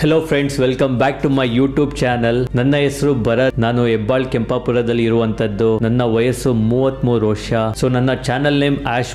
Hello friends, welcome back to my YouTube channel. ನನ್ನ ಹೆಸರು ಭರತ್. ನಾನು ಹೆಬ್ಬಾಳ್ ಕೆಂಪಾಪುರದಲ್ಲಿ ಇರುವಂತದ್ದು. ನನ್ನ ವಯಸ್ಸು 33 ವರ್ಷ. ಸೊ ನನ್ನ ಚಾನಲ್ ನೇಮ್ ಆಶ್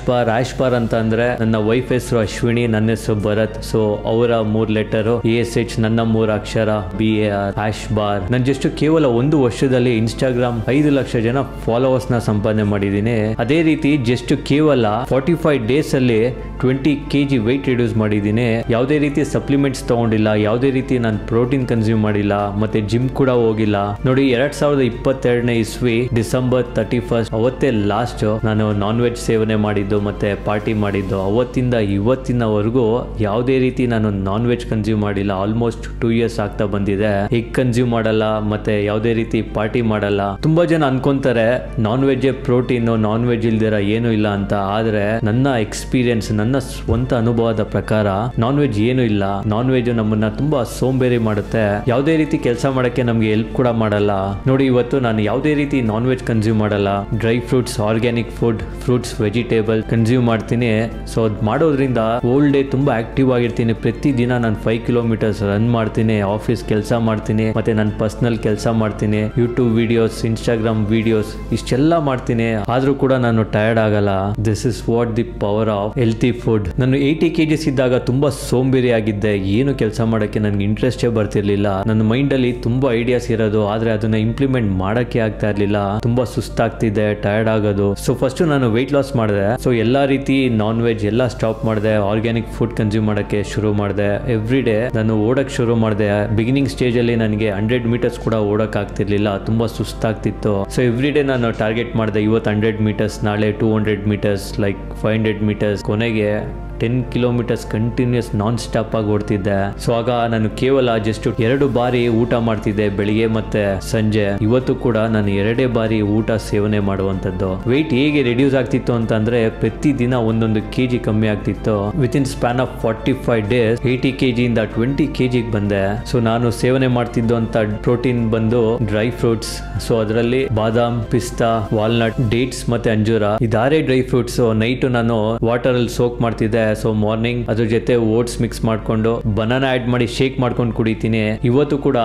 ಬಾರ್ ಅಂತ ಅಂದ್ರೆ ನನ್ನ ವೈಫ್ ಹೆಸರು ಅಶ್ವಿನಿ, ನನ್ನ ಹೆಸರು ಭರತ್. ಸೊ ಅವರ 3 ಲೆಟರ್ ASH, ನನ್ನ 3 ಅಕ್ಷರ BAR, ಆಶ್ ಬಾರ್. ನಾನು ಜಸ್ಟ್ ಕೇವಲ 1 ವರ್ಷದಲ್ಲಿ ಇನ್ಸ್ಟಾಗ್ರಾಮ್ 5 ಲಕ್ಷ ಜನ ಫಾಲೋವರ್ಸ್ ನ ಸಂಪಾದನೆ ಮಾಡಿದ್ದೀನಿ. ಅದೇ ರೀತಿ ಜಸ್ಟ್ ಕೇವಲ 45 ಡೇಸ್ ಅಲ್ಲಿ 20 kg ವೆಯ್ಟ್ ರಿಡ್ಯೂಸ್ ಮಾಡಿದ್ದೀನಿ. ಯಾವುದೇ ರೀತಿ ಸಪ್ಲಿಮೆಂಟ್ಸ್ ತಗೊಂಡಿಲ್ಲ, ಯಾವುದೇ ರೀತಿ ನಾನು ಪ್ರೋಟೀನ್ ಕನ್ಸ್ಯೂಮ್ ಮಾಡಿಲ್ಲ, ಮತ್ತೆ ಜಿಮ್ ಕೂಡ ಹೋಗಿಲ್ಲ. ನೋಡಿ, 2022ನೇ ಇಸ್ವಿ ಡಿಸೆಂಬರ್ 31 ಅವತ್ತೇ ಲಾಸ್ಟ್ ನಾನು ನಾನ್ ವೆಜ್ ಸೇವನೆ ಮಾಡಿದ್ದು ಮತ್ತೆ ಪಾರ್ಟಿ ಮಾಡಿದ್ದು. ಅವತ್ತಿಂದ ಇವತ್ತಿನವರೆಗೂ ಯಾವುದೇ ರೀತಿ ನಾನು ನಾನ್ ವೆಜ್ ಕನ್ಸ್ಯೂಮ್ ಮಾಡಿಲ್ಲ. ಆಲ್ಮೋಸ್ಟ್ 2 years ಆಗ್ತಾ ಬಂದಿದೆ. ಎಗ್ ಕನ್ಸ್ಯೂಮ್ ಮಾಡಲ್ಲ, ಮತ್ತೆ ಯಾವುದೇ ರೀತಿ ಪಾರ್ಟಿ ಮಾಡಲ್ಲ. ತುಂಬಾ ಜನ ಅನ್ಕೊಂತಾರೆ non veg protein, non veg ಇಲ್ದಿರ ಏನು ಇಲ್ಲ ಅಂತ. ಆದ್ರೆ ನನ್ನ ಎಕ್ಸ್ಪೀರಿಯನ್ಸ್, ನನ್ನ ಸ್ವಂತ ಅನುಭವದ ಪ್ರಕಾರ ನಾನ್ ವೆಜ್ ಏನು ಇಲ್ಲ. ನಾನ್ ವೆಜ್ ನಮ್ಮನ್ನ ತುಂಬಾ ಸೋಂಬೇರಿ ಮಾಡುತ್ತೆ. ಯಾವುದೇ ರೀತಿ ಕೆಲಸ ಮಾಡಕ್ಕೆ ನಮ್ಗೆ ಹೆಲ್ಪ್ ಕೂಡ ಮಾಡಲ್ಲ. ನೋಡಿ, ಇವತ್ತು ನಾನು ಯಾವುದೇ ರೀತಿ ನಾನ್ ವೆಜ್ ಕನ್ಸ್ಯೂಮ್ ಮಾಡಲ್ಲ. Dry fruits, organic food, fruits, vegetable consume ಮಾಡ್ತೀನಿ. ಸೊ ಅದ್ ಮಾಡೋದ್ರಿಂದ ಹೋಲ್ ಡೇ ತುಂಬಾ ಆಕ್ಟಿವ್ ಆಗಿರ್ತೀನಿ. ಪ್ರತಿ ದಿನ ನಾನು 5 kilometers ರನ್ ಮಾಡ್ತೀನಿ, ಆಫೀಸ್ ಕೆಲಸ ಮಾಡ್ತೀನಿ, ಮತ್ತೆ ನನ್ನ ಪರ್ಸನಲ್ ಕೆಲಸ ಮಾಡ್ತೀನಿ, ಯೂಟ್ಯೂಬ್ ವಿಡಿಯೋಸ್, ಇನ್ಸ್ಟಾಗ್ರಾಮ್ ವಿಡಿಯೋಸ್, ಇಷ್ಟೆಲ್ಲ ಮಾಡ್ತೀನಿ. ಆದ್ರೂ ಕೂಡ ನಾನು ಟಯರ್ಡ್ ಆಗಲ್ಲ. This is what the power of healthy food. ನಾನು 80 kgs ಇದ್ದಾಗ ತುಂಬಾ ಸೋಂಬೇರಿ ಆಗಿದ್ದೆ. ಏನು ಕೆಲಸ ಮಾಡಕ್ಕೆ ನನ್ಗೆ ಇಂಟ್ರೆಸ್ಟೇ ಬರ್ತಿರ್ಲಿಲ್ಲ. ನನ್ನ ಮೈಂಡ್ ಅಲ್ಲಿ ತುಂಬಾ ಐಡಿಯಾಸ್ ಇರೋದು, ಆದ್ರೆ ಅದನ್ನ ಇಂಪ್ಲಿಮೆಂಟ್ ಮಾಡಕ್ಕೆ ಆಗ್ತಾ ಇರ್ಲಿಲ್ಲ. ತುಂಬಾ ಸುಸ್ತಾಗ್ತಿದ್ದೆ, ಟಯರ್ಡ್ ಆಗೋದು. ಸೊ ಫಸ್ಟ್ ನಾನು ವೆಯ್ಟ್ ಲಾಸ್ ಮಾಡಿದೆ. ಸೊ ಎಲ್ಲಾ ರೀತಿ ನಾನ್ ವೆಜ್ ಎಲ್ಲ ಸ್ಟಾಪ್ ಮಾಡಿದೆ. ಆರ್ಗ್ಯಾನಿಕ್ ಫುಡ್ ಕನ್ಸ್ಯೂಮ್ ಮಾಡಕ್ಕೆ ಶುರು ಮಾಡಿದೆ. ಎವ್ರಿ ಡೇ ನಾನು ಓಡಕ್ ಶುರು ಮಾಡಿದೆ. ಬಿಗಿನಿಂಗ್ ಸ್ಟೇಜ್ ಅಲ್ಲಿ ನನಗೆ 100 meters ಕೂಡ ಓಡಕ್ ಆಗ್ತಿರ್ಲಿಲ್ಲ, ತುಂಬಾ ಸುಸ್ತಾಗ್ತಿತ್ತು. ಸೊ ಎವ್ರಿ ಡೇ ನಾನು ಟಾರ್ಗೆಟ್ ಮಾಡಿದೆ. ಇವತ್ತು 100 meters, ನಾಳೆ 200 meters, ಲೈಕ್ 500 meters. ಕೊನೆಗೆ 10 kilometers ಕಂಟಿನ್ಯೂಸ್ ನಾನ್ ಸ್ಟಾಪ್ ಆಗಿ ಓಡ್ತಿದ್ದೆ. ಸೊ ಆಗ ನಾನು ಕೇವಲ ಜಸ್ಟ್ 2 ಬಾರಿ ಊಟ ಮಾಡ್ತಿದ್ದೆ, ಬೆಳಿಗ್ಗೆ ಮತ್ತೆ ಸಂಜೆ. ಇವತ್ತು ಕೂಡ ನಾನು 2 ಬಾರಿ ಊಟ ಸೇವನೆ ಮಾಡುವಂತದ್ದು. ವೆಯ್ಟ್ ಹೇಗೆ ರಿಡ್ಯೂಸ್ ಆಗ್ತಿತ್ತು ಅಂತಂದ್ರೆ ಪ್ರತಿ ದಿನ 1 kg ಕಮ್ಮಿ ಆಗ್ತಿತ್ತು. With in span of 45 days 80 kg ಇಂದ 20 kg ಬಂದೆ. ಸೊ ನಾನು ಸೇವನೆ ಮಾಡ್ತಿದ್ದು ಅಂತ ಪ್ರೋಟೀನ್ ಬಂದು ಡ್ರೈ ಫ್ರೂಟ್ಸ್. ಸೊ ಅದರಲ್ಲಿ ಬಾದಾಮ್, ಪಿಸ್ತಾ, ವಾಲ್ನಟ್, ಡೇಟ್ಸ್ ಮತ್ತೆ ಅಂಜೂರ, ಇದಾರೆ ಡ್ರೈ ಫ್ರೂಟ್ಸ್. ನೈಟ್ ನಾನು ವಾಟರ್ ಅಲ್ಲಿ ಸೋಕ್ ಮಾಡ್ತಿದ್ದೆ. ಸೊ ಮಾರ್ನಿಂಗ್ ಅದ್ರ ಜೊತೆ ಓಟ್ಸ್ ಮಿಕ್ಸ್ ಮಾಡ್ಕೊಂಡು ಬನಾನಾ ಆಡ್ ಮಾಡಿ ಶೇಕ್ ಮಾಡ್ಕೊಂಡು ಕುಡಿತೀನಿ. ಇವತ್ತು ಕೂಡ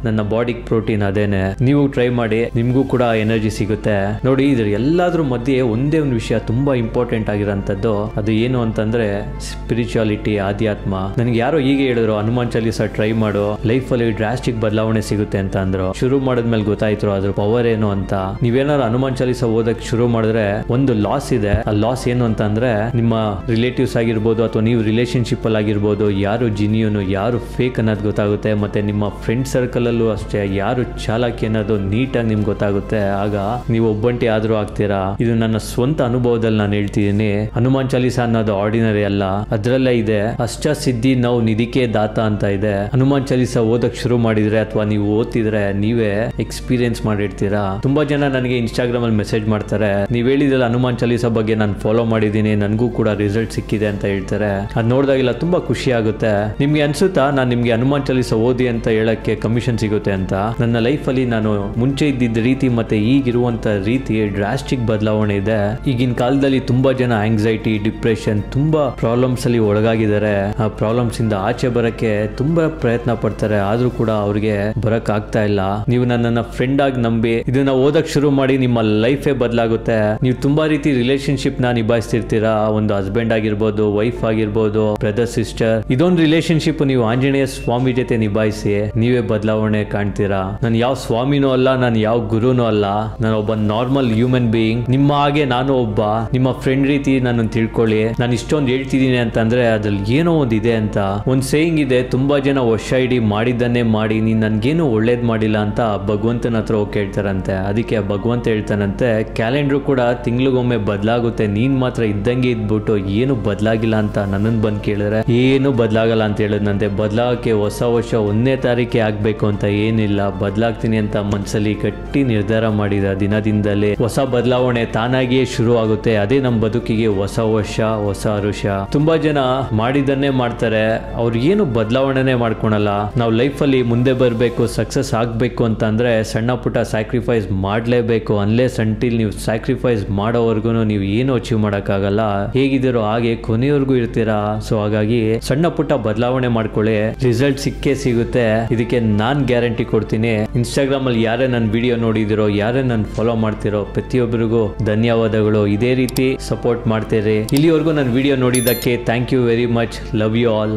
ನನ್ನ ಬಾಡಿಗೆ ಪ್ರೋಟೀನ್ ಅದೇನೆ. ನೀವು ಟ್ರೈ ಮಾಡಿ, ನಿಮ್ಗೂ ಕೂಡ ಎನರ್ಜಿ ಸಿಗುತ್ತೆ. ನೋಡಿ, ಇದ್ರ ಎಲ್ಲಾದ್ರೂ ಮಧ್ಯೆ ಒಂದೇ ಒಂದು ವಿಷಯ ತುಂಬಾ ಇಂಪಾರ್ಟೆಂಟ್ ಆಗಿರೋಂಥದ್ದು. ಅದು ಏನು ಅಂತಂದ್ರೆ ಸ್ಪಿರಿಚುಯಾಲಿಟಿ, ಆಧ್ಯಾತ್ಮ. ನನಗೆ ಯಾರೋ ಹೀಗೆ ಹೇಳಿದ್ರು, ಹನುಮಾನ್ ಚಾಲೀಸ ಟ್ರೈ ಮಾಡು, ಲೈಫ್ ಅಲ್ಲಿ ಡ್ರಾಸ್ಟಿಕ್ ಬದಲಾವಣೆ ಸಿಗುತ್ತೆ ಅಂತ ಅಂದ್ರು. ಶುರು ಮಾಡಿದ್ಮೇಲೆ ಗೊತ್ತಾಯ್ತು ಅದ್ರ ಪವರ್ ಏನು ಅಂತ. ನೀವೇನಾದ್ರು ಹನುಮಾನ್ ಚಾಲೀಸ ಓದಕ್ ಶುರು ಮಾಡಿದ್ರೆ ಒಂದು ಲಾಸ್ ಇದೆ. ಆ ಲಾಸ್ ಏನು ಅಂತ ಅಂದ್ರೆ ನಿಮ್ಮ ರಿಲೇಟಿವ್ಸ್ ಆಗಿರ್ಬೋದು ಅಥವಾ ನೀವು ರಿಲೇಶನ್ಶಿಪ್ ಅಲ್ಲಿ ಆಗಿರ್ಬೋದು, ಯಾರು ಜಿನಿಯನು, ಯಾರು ಫೇಕ್ ಅನ್ನೋದು ಗೊತ್ತಾಗುತ್ತೆ. ಮತ್ತೆ ನಿಮ್ಮ ಫ್ರೆಂಡ್ ಸರ್ಕಲ್ ಅಲ್ಲೂ ಅಷ್ಟೇ ಯಾರು ಚಾಲಾಕಿ ಅನ್ನೋದು ನೀಟಾಗಿ ನಿಮ್ಗೆ ಗೊತ್ತಾಗುತ್ತೆ. ಆಗ ನೀವು ಒಬ್ಬಂಟಿ ಆದ್ರೂ ಆಗ್ತೀರಾ. ಇದು ನನ್ನ ಸ್ವಂತ ಅನುಭವದಲ್ಲಿ ನಾನು ಹೇಳ್ತಿದ್ದೀನಿ. ಹನುಮಾನ್ ಚಾಲೀಸ ಅನ್ನೋದು ಆರ್ಡಿನರಿ ಅಲ್ಲ. ಅದ್ರಲ್ಲೇ ಇದೆ ಅಷ್ಟ ಸಿದ್ಧಿ ನಾವು ನಿಧಿಕೆ ದಾತ ಅಂತ ಇದೆ. ಹನುಮಾನ್ ಚಾಲೀಸ ಓದಕ್ ಶುರು ಮಾಡಿದ್ರೆ ಅಥವಾ ನೀವು ಓದ್ತಿದ್ರೆ ನೀವೇ ಎಕ್ಸ್ಪೀರಿಯನ್ಸ್ ಮಾಡಿರ್ತೀರಾ. ತುಂಬಾ ಜನ ನನಗೆ ಇನ್ಸ್ಟಾಗ್ರಾಮ್ ಅಲ್ಲಿ ಮೆಸೇಜ್ ಮಾಡ್ತಾರೆ, ನೀವ್ ಹೇಳಿದ್ರಲ್ಲ ಹನುಮಾನ್ ಚಾಲೀಸ ಬಗ್ಗೆ ನಾನು ಫಾಲೋ ಮಾಡಿದ್ದೀನಿ, ನನಗೂ ಕೂಡ ರಿಸಲ್ಟ್ ಸಿಕ್ಕಿದೆ ಅಂತ ಹೇಳ್ತಾರೆ. ಅದ್ ನೋಡಿದಾಗೆಲ್ಲ ತುಂಬಾ ಖುಷಿ ಆಗುತ್ತೆ. ನಿಮ್ಗೆ ಅನ್ಸುತ್ತಾ ನಾನು ನಿಮ್ಗೆ ಹನುಮಾನ್ ಚಾಲೀಸ ಓದಿ ಅಂತ ಹೇಳಕ್ಕೆ ಕಮಿಷನ್ ಸಿಗುತ್ತೆ ಅಂತ? ನನ್ನ ಲೈಫ್ ಅಲ್ಲಿ ನಾನು ಮುಂಚೆ ಇದ್ದಿದ್ದ ರೀತಿ ಮತ್ತೆ ಈಗಿರುವಂತ ರೀತಿ ಡ್ರಾಸ್ಟಿಕ್ ಬದಲಾವಣೆ ಇದೆ. ಈಗಿನ ಕಾಲದಲ್ಲಿ ತುಂಬಾ ಜನ ಆಂಗ್ಸೈಟಿ, ಡಿಪ್ರೆಷನ್, ತುಂಬಾ ಪ್ರಾಬ್ಲಮ್ಸ್ ಅಲ್ಲಿ ಒಳಗಾಗಿದ್ದಾರೆ. ಆ ಪ್ರಾಬ್ಲಮ್ಸ್ ಇಂದ ಆಚೆ ಬರಕ್ಕೆ ತುಂಬಾ ಪ್ರಯತ್ನ ಪಡ್ತಾರೆ, ಆದ್ರೂ ಕೂಡ ಅವ್ರಿಗೆ ಬರಕ್ ಆಗ್ತಾ ಇಲ್ಲ. ನೀವು ನನ್ನನ್ನ ಫ್ರೆಂಡ್ ಆಗಿ ನಂಬಿ ಇದನ್ನ ಓದಕ್ ಶುರು ಮಾಡಿ, ನಿಮ್ಮ ಲೈಫೇ ಬದಲಾಗುತ್ತೆ. ನೀವು ತುಂಬಾ ರೀತಿ ರಿಲೇಶನ್ಶಿಪ್ ನ ನಿಭಾಯಿಸ್ತಿರ್ತೀರಾ. ಒಂದು ಹಸ್ಬೆಂಡ್ ಆಗಿರ್ಬೋದು, ವೈಫ್ ಆಗಿರ್ಬೋದು, ಬ್ರದರ್ ಸಿಸ್ಟರ್. ಇದೊಂದು ರಿಲೇಶನ್ಶಿಪ್ ನೀವು ಆಂಜನೇಯ ಸ್ವಾಮಿ ಜೊತೆ ನಿಭಾಯಿಸಿ, ನೀವೇ ಬದಲಾವಣೆ ಕಾಣ್ತೀರಾ. ನಾನು ಯಾವ ಸ್ವಾಮಿನೂ ಅಲ್ಲ, ನಾನು ಯಾವ ಗುರುನೂ ಅಲ್ಲ. ನಾನು ಒಬ್ಬ ನಾರ್ಮಲ್ ಹ್ಯೂಮನ್ ಬೀಯಿಂಗ್. ನಿಮ್ಮ ಹಾಗೆ ನಾನು ಒಬ್ಬ ನಿಮ್ಮ ಫ್ರೆಂಡ್ ರೀತಿ ನಾನು ತಿಳ್ಕೊಳ್ಳಿ. ನಾನು ಇಷ್ಟೊಂದು ಹೇಳ್ತಿದ್ದೀನಿ ಅಂತಂದ್ರೆ ಅದ್ರಲ್ಲಿ ಏನೋ ಒಂದು ಇದೆ ಅಂತ. ಒಂದ್ ಸೇಯಿಂಗ್ ಇದೆ, ತುಂಬಾ ಜನ ವರ್ಷ ಇಡೀ ಮಾಡಿದ್ದನ್ನೇ ಮಾಡಿ ನೀನ್ ನನ್ಗೇನು ಒಳ್ಳೇದ್ ಮಾಡಿಲ್ಲ ಅಂತ ಭಗವಂತನ ಹತ್ರ ಹೋಗಿ ಕೇಳ್ತಾರಂತೆ. ಅದಕ್ಕೆ ಭಗವಂತ ಹೇಳ್ತಾನಂತೆ, ಕ್ಯಾಲೆಂಡರ್ ಕೂಡ ತಿಂಗಳಿಗೊಮ್ಮೆ ಬದಲಾಗುತ್ತೆ, ನೀನ್ ಮಾತ್ರ ಇದ್ದಂಗೆ ಇದ್ಬಿಟ್ಟು ಏನು ಬದಲಾಗಿಲ್ಲ ಅಂತ ನನ್ನನ್ ಬಂದ್ ಕೇಳಿದ್ರೆ ಏನು ಬದಲಾಗಲ್ಲ ಅಂತ ಹೇಳಿದ್ನಂತೆ. ಬದಲಾಗಕ್ಕೆ ಹೊಸ ವರ್ಷ 1ನೇ ತಾರೀಕೆ ಆಗ್ಬೇಕು ಅಂತ ಏನಿಲ್ಲ. ಬದಲಾಗ್ತೀನಿ ಅಂತ ಮನ್ಸಲ್ಲಿ ಗಟ್ಟಿ ನಿರ್ಧಾರ ಮಾಡಿದ ದಿನದಿಂದಲೇ ಹೊಸ ಬದಲಾವಣೆ ತಾನಾಗಿಯೇ ಶುರು ಆಗುತ್ತೆ. ಅದೇ ನಮ್ಮ ಬದುಕಿಗೆ ಹೊಸ ವರ್ಷ, ಹೊಸ ಹರುಷ. ತುಂಬಾ ಜನ ಮಾಡಿದನ್ನೇ ಮಾಡ್ತಾರೆ, ಅವ್ರು ಏನು ಬದಲಾವಣೆನೇ ಮಾಡ್ಕೊಳಲ್ಲ. ನಾವು ಲೈಫ್ ಅಲ್ಲಿ ಮುಂದೆ ಬರ್ಬೇಕು, ಸಕ್ಸಸ್ ಆಗ್ಬೇಕು ಅಂತ ಅಂದ್ರೆ ಸಣ್ಣ ಪುಟ್ಟ ಸ್ಯಾಕ್ರಿಫೈಸ್ ಮಾಡ್ಲೇಬೇಕು. ಅನ್ಲೆಸ್ ಅಂಟಿಲ್ ನೀವು ಸ್ಯಾಕ್ರಿಫೈಸ್ ಮಾಡೋವರೆಗೂ ನೀವು ಏನು ಅಚೀವ್ ಮಾಡಕ್ಕಾಗಲ್ಲ. ಹೇಗಿದ್ದೀರೋ ಹಾಗೆ ಕೊನೆಯ ಕೊನೆಯವರೆಗೂ ಇರ್ತೀರಾ. ಸೊ ಹಾಗಾಗಿ ಸಣ್ಣ ಪುಟ್ಟ ಬದಲಾವಣೆ ಮಾಡ್ಕೊಳ್ಳಿ, ರಿಸಲ್ಟ್ ಸಿಕ್ಕೇ ಸಿಗುತ್ತೆ. ಇದಕ್ಕೆ ನಾನ್ ಗ್ಯಾರಂಟಿ ಕೊಡ್ತೀನಿ. ಇನ್ಸ್ಟಾಗ್ರಾಮ್ ಅಲ್ಲಿ ಯಾರೇ ನನ್ನ ವಿಡಿಯೋ ನೋಡಿದಿರೋ, ಯಾರೇ ನನ್ನ ಫಾಲೋ ಮಾಡ್ತಿರೋ ಪ್ರತಿಯೊಬ್ಬರಿಗೂ ಧನ್ಯವಾದಗಳು. ಇದೇ ರೀತಿ ಸಪೋರ್ಟ್ ಮಾಡ್ತೀರಿ. ಇಲ್ಲಿವರೆಗೂ ನನ್ನ ವಿಡಿಯೋ ನೋಡಿದ್ದಕ್ಕೆ thank you very much. Love you all.